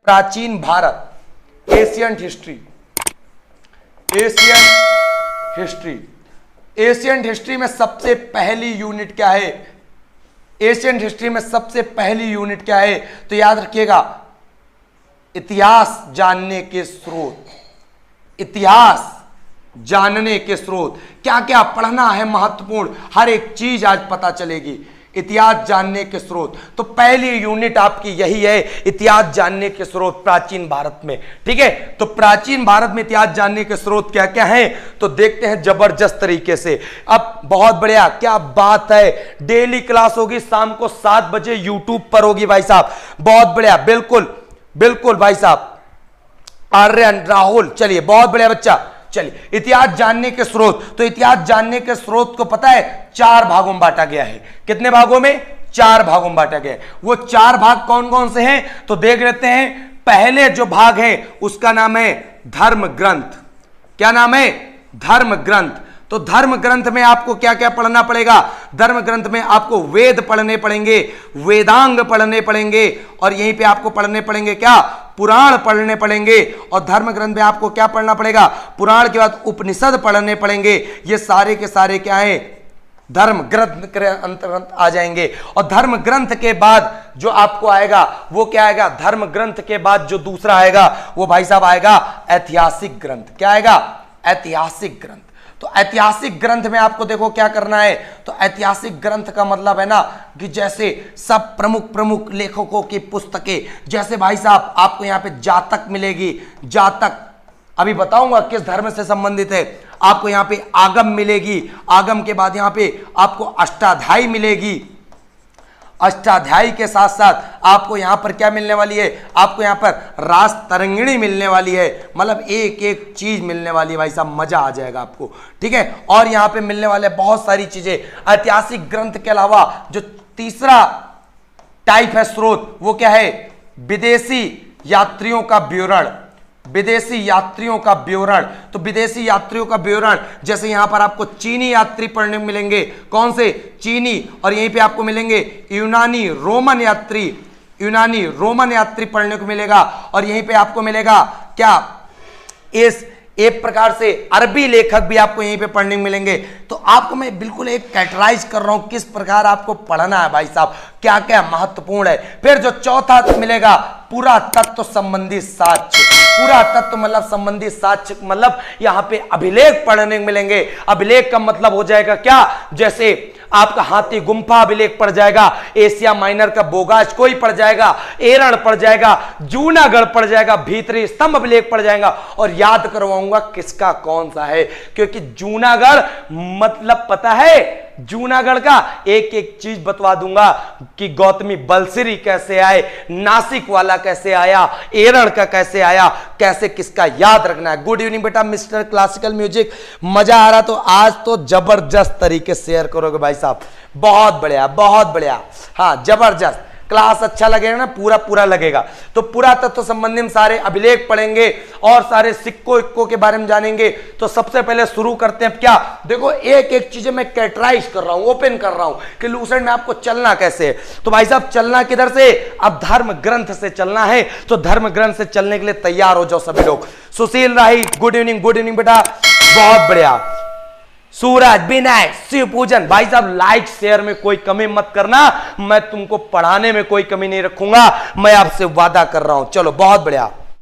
प्राचीन Bharat, ancient history. Ancient history में सबसे पहली यूनिट क्या है? एशियंट हिस्ट्री में सबसे पहली यूनिट क्या है? तो याद रखिएगा, इतिहास जानने के स्रोत। इतिहास जानने के स्रोत, क्या क्या पढ़ना है महत्वपूर्ण, हर एक चीज आज पता चलेगी। इतिहास जानने के स्रोत, तो पहली यूनिट आपकी यही है, इतिहास जानने के स्रोत प्राचीन भारत में। ठीक है, तो प्राचीन भारत में इतिहास जानने के स्रोत क्या क्या हैं, तो देखते हैं जबरदस्त तरीके से। अब बहुत बढ़िया, क्या बात है, डेली क्लास होगी शाम को 7 बजे यूट्यूब पर होगी भाई साहब। बहुत बढ़िया, बिल्कुल बिल्कुल भाई साहब। आर्यन, राहुल, चलिए बहुत बढ़िया बच्चा। चलिए, इतिहास जानने के स्रोत, तो इतिहास जानने के स्रोत को पता है 4 भागों में बांटा गया है। कितने भागों में? 4 भागों में बांटा गया है। वो 4 भाग कौन कौन से हैं तो देख लेते हैं। पहले जो भाग है उसका नाम है धर्म ग्रंथ। क्या नाम है? धर्म ग्रंथ। तो धर्म ग्रंथ में आपको क्या क्या पढ़ना पड़ेगा? धर्म ग्रंथ में आपको वेद पढ़ने पड़ेंगे, वेदांग पढ़ने पड़ेंगे, और यहीं पे आपको पढ़ने पड़ेंगे क्या? पुराण पढ़ने पड़ेंगे। और धर्म ग्रंथ में आपको क्या पढ़ना पड़ेगा? पुराण के बाद उपनिषद पढ़ने पड़ेंगे। ये सारे के सारे क्या है? धर्म ग्रंथ के अंतर्गत आ जाएंगे। और धर्म ग्रंथ के बाद जो आपको आएगा वो क्या आएगा? धर्म ग्रंथ के बाद जो दूसरा आएगा वो भाई साहब आएगा ऐतिहासिक ग्रंथ। क्या आएगा? ऐतिहासिक ग्रंथ। तो ऐतिहासिक ग्रंथ में आपको देखो क्या करना है। तो ऐतिहासिक ग्रंथ का मतलब है ना कि जैसे सब प्रमुख प्रमुख लेखकों की पुस्तकें, जैसे भाई साहब आपको यहाँ पे जातक मिलेगी। जातक अभी बताऊंगा किस धर्म से संबंधित है। आपको यहाँ पे आगम मिलेगी। आगम के बाद यहाँ पे आपको अष्टाध्यायी मिलेगी। अष्टाध्यायी के साथ साथ आपको यहां पर क्या मिलने वाली है? आपको यहां पर रास तरंगिणी मिलने वाली है। मतलब एक एक चीज मिलने वाली है भाई साहब, मजा आ जाएगा आपको। ठीक है, और यहां पे मिलने वाले बहुत सारी चीजें। ऐतिहासिक ग्रंथ के अलावा जो तीसरा टाइप है स्रोत, वो क्या है? विदेशी यात्रियों का विवरण। विदेशी यात्रियों का विवरण। तो विदेशी यात्रियों का विवरण, जैसे यहां पर आपको चीनी यात्री पढ़ने को मिलेंगे। कौन से? चीनी। और यहीं पे आपको मिलेंगे यूनानी रोमन यात्री। यूनानी रोमन यात्री पढ़ने को मिलेगा। और यहीं पे आपको मिलेगा क्या? इस एक प्रकार से अरबी लेखक भी आपको यहीं पे पढ़ने को मिलेंगे। तो आपको मैं बिल्कुल एक कैटेगराइज कर रहा हूं किस प्रकार आपको पढ़ना है भाई साहब, क्या क्या महत्वपूर्ण है। फिर जो चौथा मिलेगा, पुरातत्व संबंधी साक्ष्य। पुरातत्व मतलब संबंधी साक्ष्य, मतलब यहां पे अभिलेख पढ़ने को मिलेंगे। अभिलेख का मतलब हो जाएगा क्या? जैसे आपका हाथी गुम्फा अभिलेख पड़ जाएगा, एशिया माइनर का बोगाज कोई पड़ जाएगा, एरण पड़ जाएगा, जूनागढ़ पड़ जाएगा, भीतरी स्तंभ अभिलेख पड़ जाएगा। और याद करवाऊंगा किसका कौन सा है, क्योंकि जूनागढ़ मतलब पता है, जूनागढ़ का एक एक चीज बतवा दूंगा कि गौतमी बलसिरी कैसे आए, नासिक वाला कैसे आया, एरण का कैसे आया, कैसे किसका याद रखना है। गुड इवनिंग बेटा मिस्टर क्लासिकल म्यूजिक, मजा आ रहा? तो आज तो जबरदस्त तरीके से शेयर करोगे भाई साहब। बहुत बढ़िया, बहुत बढ़िया। हाँ, जबरदस्त क्लास अच्छा लगेगा ना, पूरा पूरा लगेगा। तो पुरातत्व संबंधी में सारे अभिलेख पढ़ेंगे और सारे सिक्कों इक्कों के बारे में जानेंगे। तो सबसे पहले शुरू करते हैं क्या? देखो एक एक चीजें मैं कैटेगराइज कर रहा हूं, ओपन कर रहा हूं कि लूसेंट में आपको चलना कैसे है। तो भाई साहब चलना किधर से? अब धर्म ग्रंथ से चलना है। तो धर्म ग्रंथ से चलने के लिए तैयार हो जाओ सभी लोग। सुशील राही, गुड इवनिंग बेटा, बहुत बढ़िया। सूरज, विनय, शिव पूजन, भाई साहब लाइक शेयर में कोई कमी मत करना, मैं तुमको पढ़ाने में कोई कमी नहीं रखूंगा, मैं आपसे वादा कर रहा हूं। चलो बहुत बढ़िया।